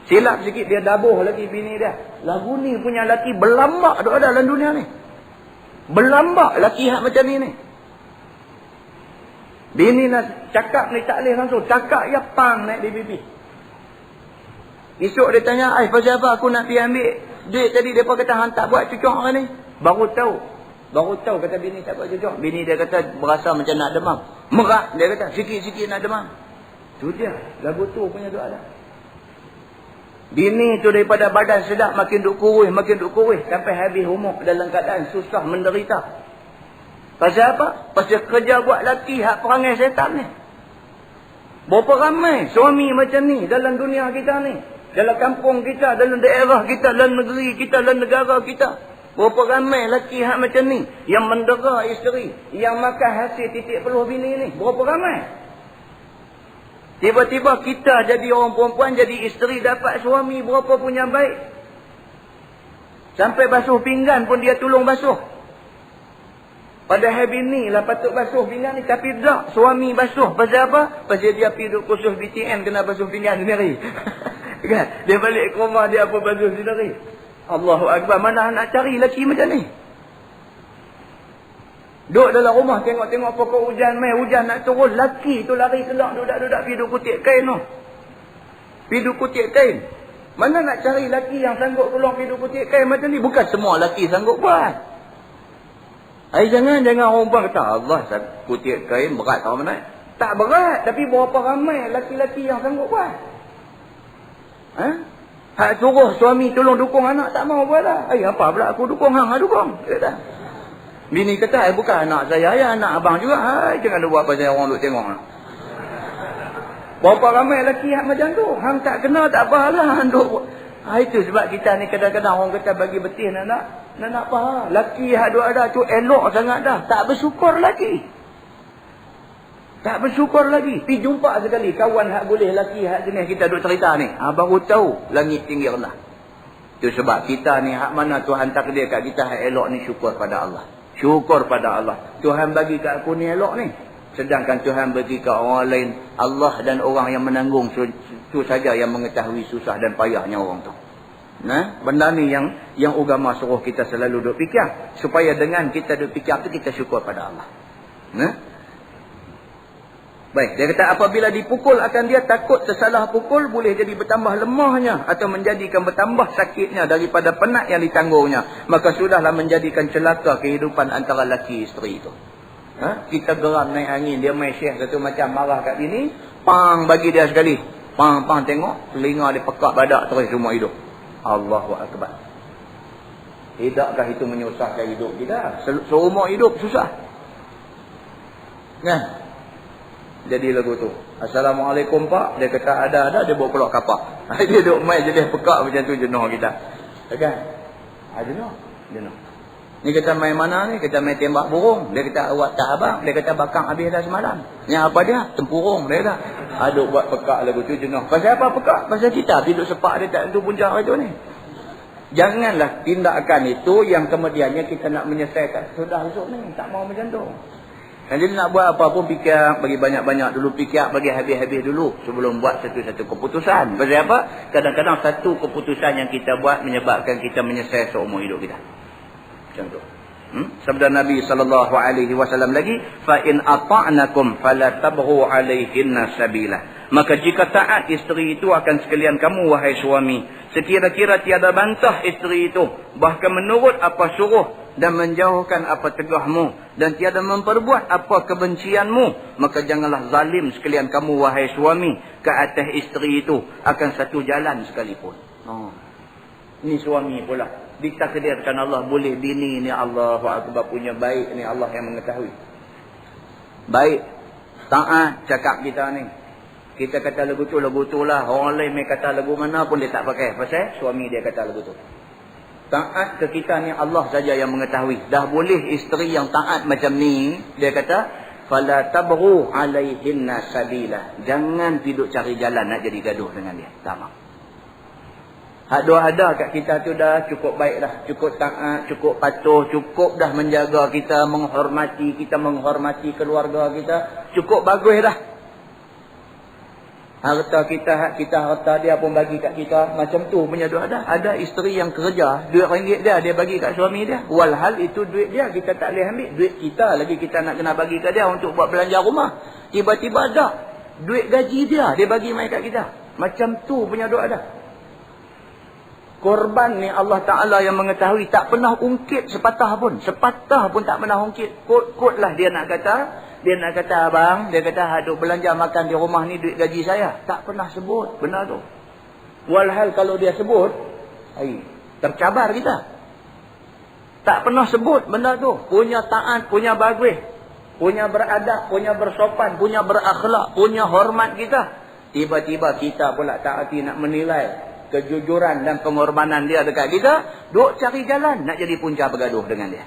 Silap sikit dia dabuh lagi bini dia. Lagu ni punya laki berlambak duk ada dalam dunia ni. Berlambak laki hak macam ni. Bini nak cakap ni tak boleh langsung. Cakap ya pang naik di pipi. Esok dia tanya, pasal apa aku nak pergi ambil duit tadi, mereka kata hang tak buat cucuk orang ni. Baru tahu kata bini tak buat cucuk. Bini dia kata berasa macam nak demam. Merak dia kata sikit-sikit nak demam. Tu dia lagu tu punya doa dah. Bini tu daripada badan sedap makin duk kurus sampai habis umur dalam keadaan susah menderita. Pasal apa? Pasal kerja buat laki hak perangai setan ni. Berapa ramai suami macam ni dalam dunia kita ni. Dalam kampung kita, dalam daerah kita, dalam negeri kita, dalam negara kita. Berapa ramai lelaki hak macam ni. Yang mendera isteri. Yang makan hasil titik peluh bini ni. Berapa ramai. Tiba-tiba kita jadi orang perempuan, jadi isteri dapat suami berapa punya baik. Sampai basuh pinggan pun dia tolong basuh. Padahal bini lah patut basuh pinggan ni. Tapi tak, suami basuh. Pasal apa? Pasal dia pergi duduk kursus BTN kena basuh pinggan sendiri. Kan? Dia balik ke rumah dia apa basuh sendiri. Allahu Akbar. Mana nak cari lelaki macam ni? Duduk dalam rumah tengok-tengok pokok hujan mai. Hujan nak turun. Lelaki tu lari keluar. Dudak-dudak pergi duduk kutip kain tu. Pergi duduk kutip kain. Mana nak cari lelaki yang sanggup keluar pergi duduk kutip kain macam ni? Bukan semua lelaki sanggup buat. Jangan orang pun kata Allah kutip kain berat tau mana. Tak berat. Tapi berapa ramai lelaki-lelaki yang sanggup buat. Hak suruh suami tolong dukung anak tak mau buat lah. Apa pula aku dukung hang dukung. Kata. Bini kata bukan anak saya, anak abang juga. Jangan dia buat pasal orang duk tengok. Berapa ramai lelaki hak macam tu. Hang tak kena tak apalah hang duk. Itu sebab kita ni kadang-kadang orang kata bagi betis nak apa. Lelaki hak duk ada tu elok sangat dah. Tak bersyukur lagi. Tak bersyukur lagi. Pergi jumpa sekali kawan hak boleh lelaki hak jenis kita duk cerita ni. Baru tahu langit tinggi rendah. Itu sebab kita ni hak mana Tuhan takdir kat kita hak elok ni syukur pada Allah. Syukur pada Allah. Tuhan bagi kat aku ni elok ni. Sedangkan Tuhan bagi kat orang lain. Allah dan orang yang menanggung. Itu saja yang mengetahui susah dan payahnya orang tu. Nah, benda ni yang agama suruh kita selalu duk fikir, supaya dengan kita duk fikir tu kita syukur pada Allah. Nah. Baik, dia kata apabila dipukul akan dia takut tersalah pukul boleh jadi bertambah lemahnya atau menjadikan bertambah sakitnya daripada penat yang ditanggungnya, maka sudahlah menjadikan celaka kehidupan antara laki isteri itu. Kita geram naik angin, dia main syekh satu macam marah kat sini, pang bagi dia sekali. Pang tengok telinga dia pekak badak terus semua hidup. Allahu akbar. Tidakkah itu menyusahkan hidup kita? Seumur hidup susah. Kan? Jadi lagu tu. Assalamualaikum pak. Dia kata ada. Dia bawa keluar kapak. Dia duduk main jadi pekak macam tu jenuh kita. Kan? Jenuh. Ni kita main mana ni? Kita main tembak burung. Dia kata awak tak abang. Dia kata bakang habis dah semalam. Yang apa dia? Tempurung. Dia kata. Aduh buat pekak lagu tu jenuh. Pasal apa pekak? Pasal kita hidup sepak dia tak tentu punca itu ni. Janganlah tindakan itu yang kemudiannya kita nak menyelesaikan. Sudah esok ni. Tak mau macam tu. Jadi nak buat apa pun fikir, bagi banyak-banyak dulu fikir, bagi habis-habis dulu sebelum buat satu-satu keputusan. Pasal apa? Kadang-kadang satu keputusan yang kita buat menyebabkan kita menyesal seumur hidup kita. Macam tu. Sabda Nabi SAW lagi, fa in ata'nakum fala tabghu 'alaihinna sabila. Maka jika taat isteri itu akan sekalian kamu wahai suami, sekira-kira tiada bantah isteri itu, bahkan menurut apa suruh dan menjauhkan apa tegahmu dan tiada memperbuat apa kebencianmu, maka janganlah zalim sekalian kamu wahai suami ke atas isteri itu akan satu jalan sekalipun. Ini suami pula ditakdirkan Allah boleh bini ni, Allahu akbar, punya baik ni Allah yang mengetahui. Baik taat cakap kita ni. Kita kata lagu tu lah, orang lain mai kata lagu mana pun dia tak pakai, pasal suami dia kata lagu tu. Taat ke kita ni Allah saja yang mengetahui. Dah boleh isteri yang taat macam ni, dia kata fala tabghu 'alaihinna sabila. Jangan tidur cari jalan nak jadi gaduh dengan dia. Tak mau. Hak dua ada kat kita tu dah cukup baik dah, cukup taat, cukup patuh, cukup dah menjaga kita, menghormati keluarga kita, cukup bagus dah. Harta kita, harta dia pun bagi kat kita. Macam tu punya duit dah. Ada isteri yang kerja, duit ringgit dia bagi kat suami dia. Walhal itu duit dia, kita tak boleh ambil. Duit kita lagi kita nak kena bagi kat dia untuk buat belanja rumah. Tiba-tiba ada duit gaji dia bagi mai kat kita. Macam tu punya duit dah. Korban ni Allah Ta'ala yang mengetahui, tak pernah ungkit sepatah pun. Sepatah pun tak pernah ungkit. Kot-kot lah dia nak kata. Dia nak kata abang, dia kata duk belanja makan di rumah ni duit gaji saya. Tak pernah sebut benda tu. Walhal kalau dia sebut, tercabar kita. Tak pernah sebut benda tu. Punya taat, punya bagus, punya beradab, punya bersopan, punya berakhlak, punya hormat kita. Tiba-tiba kita pula tak hati nak menilai kejujuran dan pengorbanan dia dekat kita. Duk cari jalan nak jadi punca bergaduh dengan dia.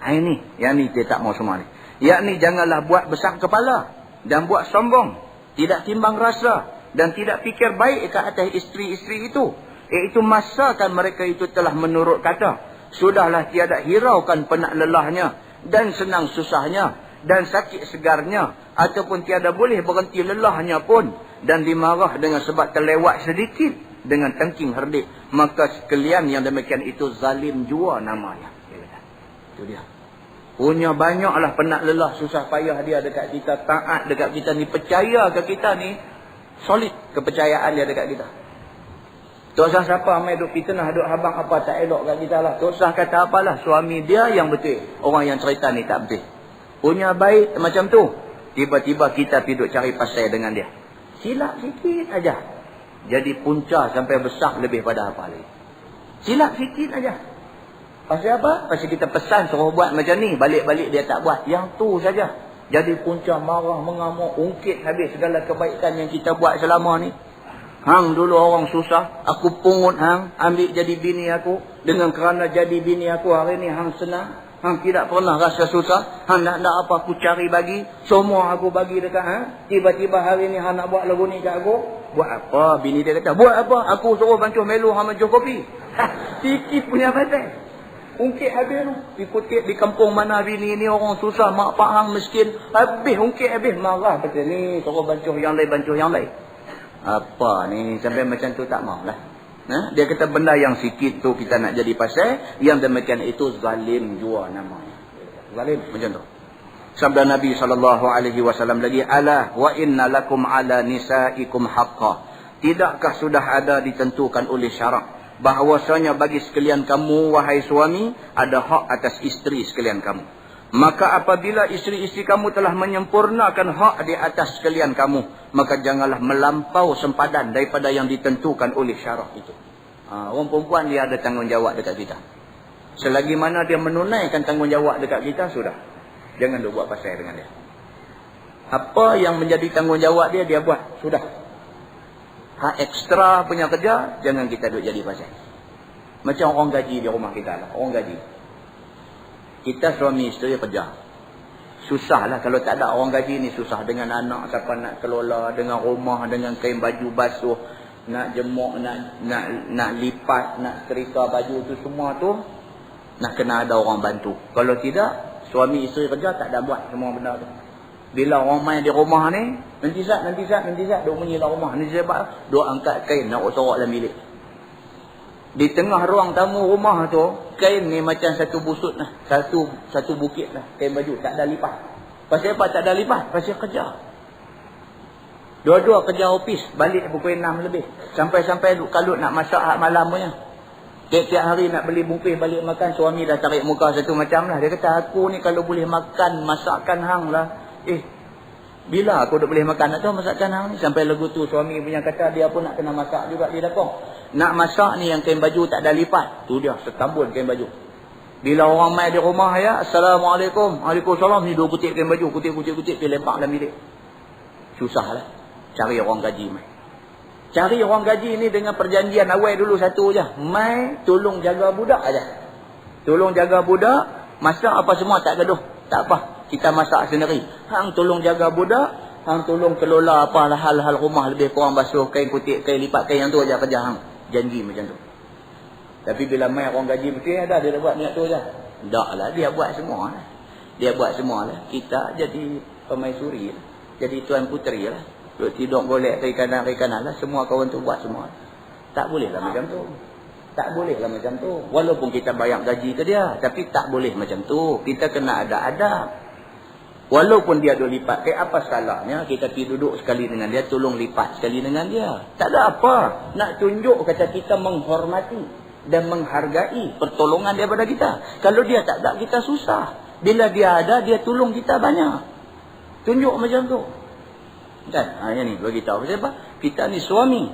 Ini, yang ni dia tak mau semua ni. Yakni janganlah buat besar kepala dan buat sombong, tidak timbang rasa dan tidak fikir baik ke atas isteri-isteri itu. Iaitu masakan mereka itu telah menurut kata. Sudahlah tiada hiraukan penat lelahnya dan senang susahnya dan sakit segarnya, ataupun tiada boleh berhenti lelahnya pun, dan dimarah dengan sebab terlewat sedikit dengan tangking herdik, maka sekalian yang demikian itu zalim jua namanya. Itu dia. Punya banyaklah penat lelah susah payah dia dekat kita, taat dekat kita ni, percaya ke kita ni, solid kepercayaan dia dekat kita. Tak usah siapa mai duk fitnah, duk habang apa tak elok kat kita lah. Tak usah kata apalah, suami dia yang betul, orang yang cerita ni tak betul. Punya baik macam tu, tiba-tiba kita pergi duk cari pasal dengan dia. Silap sikit aja jadi punca sampai besar lebih pada apa lagi. Silap sikit aja. Pasal apa? Pasal kita pesan suruh buat macam ni, balik-balik dia tak buat. Yang tu saja jadi punca marah, mengamuk, ungkit habis segala kebaikan yang kita buat selama ni. Hang dulu orang susah, aku pungut hang, ambil jadi bini aku. Dengan kerana jadi bini aku hari ni hang senang. Hang tidak pernah rasa susah. Hang nak apa aku cari bagi, semua aku bagi dekat hang. Tiba-tiba hari ni hang nak buat lagu ni kat aku. Buat apa? Bini dia kata, buat apa? Aku suruh bancuh melu hang menjuh kopi. Sikit punya pasal. Ungkit habis tu. Dikutip di kampung mana bini ni orang susah, mak pak hang miskin. Habis ungkit habis, marah kata ni suruh bancuh yang lain, bancuh yang lain. Apa ni sampai macam tu tak mau lah. Dia kata benda yang sikit tu kita nak jadi pasal, yang demikian itu zalim jua namanya. Zalim macam tu. Sabda Nabi SAW lagi, ala wa inna lakum ala nisaikum haqqa. Tidakkah sudah ada ditentukan oleh syarak bahawasanya bagi sekalian kamu wahai suami ada hak atas isteri sekalian kamu. Maka apabila isteri-isteri kamu telah menyempurnakan hak di atas sekalian kamu, maka janganlah melampau sempadan daripada yang ditentukan oleh syarak itu. Orang perempuan dia ada tanggungjawab dekat kita. Selagi mana dia menunaikan tanggungjawab dekat kita, sudah. Jangan duk buat pasal dengan dia. Apa yang menjadi tanggungjawab dia, dia buat. Sudah. Hak ekstra punya kerja, jangan kita duk jadi pasal. Macam orang gaji di rumah kita lah. Orang gaji. Kita suami isteri kerja. Susah lah kalau tak ada orang gaji ni, susah dengan anak siapa nak kelola, dengan rumah, dengan kain baju basuh, nak jemuk, nak lipat, nak setrika baju tu semua tu nak kena ada orang bantu. Kalau tidak, suami isteri kerja tak ada buat semua benda tu. Bila orang main di rumah ni, nanti sat duk bunyi dalam rumah ni, sebab duk angkat kain nak sorok dalam bilik. Di tengah ruang tamu rumah tu, kain ni macam satu busut lah. Satu bukit lah. Kain baju. Tak ada lipat. Pasal apa tak ada lipat? Pasal kerja. Dua-dua kerja ofis. Balik pukul 6 lebih. Sampai-sampai kalut nak masak malam punya. Tiap-tiap hari nak beli bungkus balik makan. Suami dah tarik muka satu macam lah. Dia kata, aku ni kalau boleh makan masakan hang lah. Bila aku dah boleh makan nak tahu masakan hang ni? Sampai lagu tu suami punya kata dia pun nak kena masak juga di dapur. Nak masak ni yang kain baju tak ada lipat. Tu dia setambun kain baju. Bila orang mai di rumah ya, Assalamualaikum. Waalaikumsalam. Ni 2 kutip kain baju. Kutip pergi lempak dalam bilik. Susahlah cari orang gaji mai. Cari orang gaji ni dengan perjanjian awal dulu satu je. Mai tolong jaga budak aja. Tolong jaga budak. Masak apa semua tak gaduh. Tak apa. Kita masak sendiri. Hang tolong jaga budak. Hang tolong kelola apa hal-hal rumah lebih kurang basuh kain kutip, kain lipat, kain yang tu aja kerja hang. Janji macam tu. Tapi bila mai orang gaji mesti ada dia buat niat tu je. Taklah dia buat semua lah. Dia buat semua lah. Kita jadi pemaisuri lah. Jadi tuan puteri lah. Duk tidur golek kiri kanan lah. Semua kawan tu buat semua. Tak boleh lah macam tu. Tak boleh lah macam tu. Walaupun kita bayar gaji ke dia, tapi tak boleh macam tu. Kita kena ada adab. Walaupun dia duk lipat, apa salahnya kita pergi duduk sekali dengan dia, tolong lipat sekali dengan dia. Tak ada apa. Nak tunjuk kata kita menghormati dan menghargai pertolongan daripada kita. Kalau dia tak ada, kita susah. Bila dia ada, dia tolong kita banyak. Tunjuk macam tu. Kan? Yang ni bagi tahu. Sebab kita ni suami.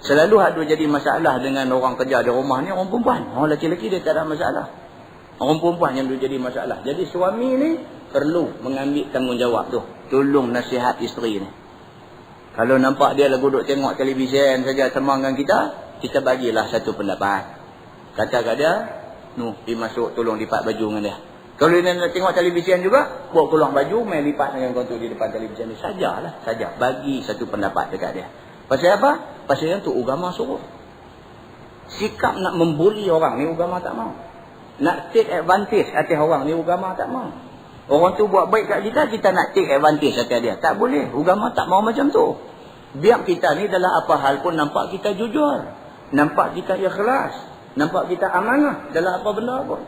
Selalu ada jadi masalah dengan orang kerja di rumah ni, orang perempuan. Orang lelaki-lelaki dia tak ada masalah. Orang perempuan yang jadi masalah. Jadi suami ni perlu mengambil tanggungjawab tu. Tolong nasihat isteri ni. Kalau nampak dia lagu duduk tengok televisyen saja sama dengan kita bagilah satu pendapat. Kata kat dia, pergi masuk tolong lipat baju dengan dia. Kalau dia nak tengok televisyen juga, buat keluar baju, main lipat dengan kau tu di depan televisyen ni. Saja. Bagi satu pendapat dekat dia. Pasal apa? Pasal yang tu agama suruh. Sikap nak membuli orang ni agama tak mau. Nak take advantage atas orang ni agama tak mau. Orang tu buat baik kat kita, kita nak take advantage atas dia. Tak boleh. Agama tak mau macam tu. Biar kita ni dalam apa hal pun nampak kita jujur. Nampak kita ikhlas. Nampak kita amanah dalam apa benda pun.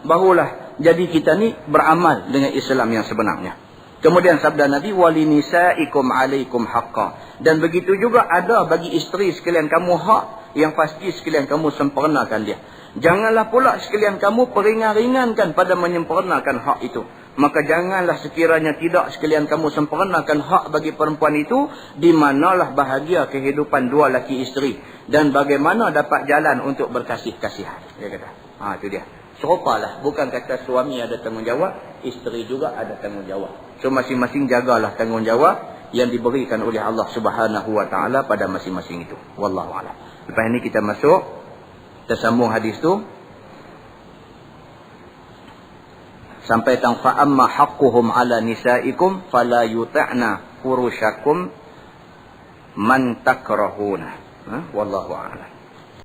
Barulah jadi kita ni beramal dengan Islam yang sebenarnya. Kemudian sabda Nabi, walinisaikum alaikum haqqa. Dan begitu juga ada bagi isteri sekalian kamu hak yang pasti sekalian kamu sempurnakan dia. Janganlah pula sekalian kamu peringan-ringankan pada menyempurnakan hak itu. Maka janganlah sekiranya tidak sekalian kamu sempurnakan hak bagi perempuan itu, di manalah bahagia kehidupan dua laki isteri. Dan bagaimana dapat jalan untuk berkasih-kasihan. Dia kata. Itu dia. Serupalah. Bukan kata suami ada tanggungjawab, isteri juga ada tanggungjawab. So masing-masing jagalah tanggungjawab yang diberikan oleh Allah Subhanahu Wa Taala pada masing-masing itu. Wallahu a'lam. Lepas ini kita masuk, kita sambung hadis tu. Sampai tang fa amma haqquhum ala nisaikum fala yuta'na furushakum man takrahuna. Wallahu a'lam.